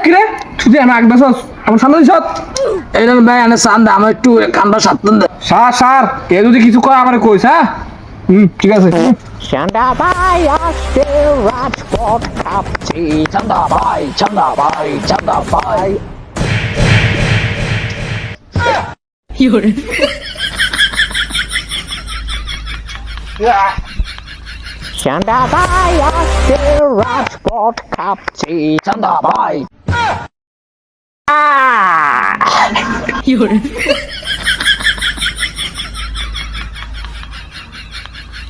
কিরে তুই আমি আগে বসস আমার সামনে দিস এই না ভাই আনে সান্দা আমার একটু কামড়া সাতন দে সার সার এ যদি কিছু কয় আমারে কইস হ্যাঁ ঠিক আছে চান্দা ভাই আসছে রাজপথ কাঁপছে চান্দা ভাই চান্দা ভাই চান্দা ভাই আসছে রাজপথ কাঁপছে চান্দা ভাই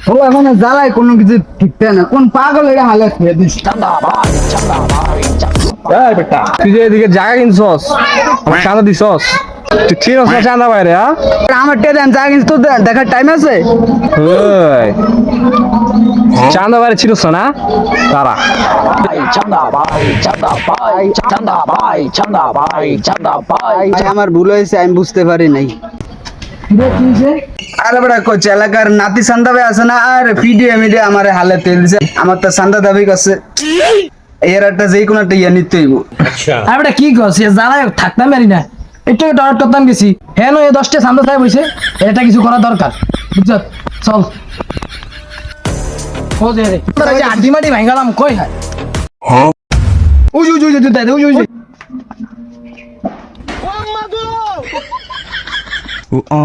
ও এখন জ্বালায় কোনো কিছু ঠিকঠাক না কোন পাগল এটা হালে খেয়ে দিস চান্দা ভাই এই বেটা তুই যে এদিকে জায়গা কিনছস আমার চাঁদা দিছস তুই ঠিক আছে চাঁদা বাইরে হ্যাঁ আমার টে দেন জায়গা কিন্তু দেখার টাইম আছে ওই চাঁদা বাইরে ছিল না তারা আমার ভুল হয়েছে আমি বুঝতে পারি নাই আরে বেটা কোচ এলাকার নাতি সান্দা ভাই আছে না আর ভিডিও মিডিয়া আমার হালে তেল দিছে আমার তো সান্দা দাবি করছে এর একটা যে কোনো একটা ইয়া নিতে হইব আমি এটা কি করছি জ্বালায় থাকতাম পারি না একটু ডরার করতাম গেছি হ্যাঁ নয় 10টা সামনে সাহেব হয়েছে এটা কিছু করা দরকার বুঝছ চল ও দে রে আড্ডি মাটি ভাঙালাম কই হয় উজ উজ উজ উজ উজ উজ ও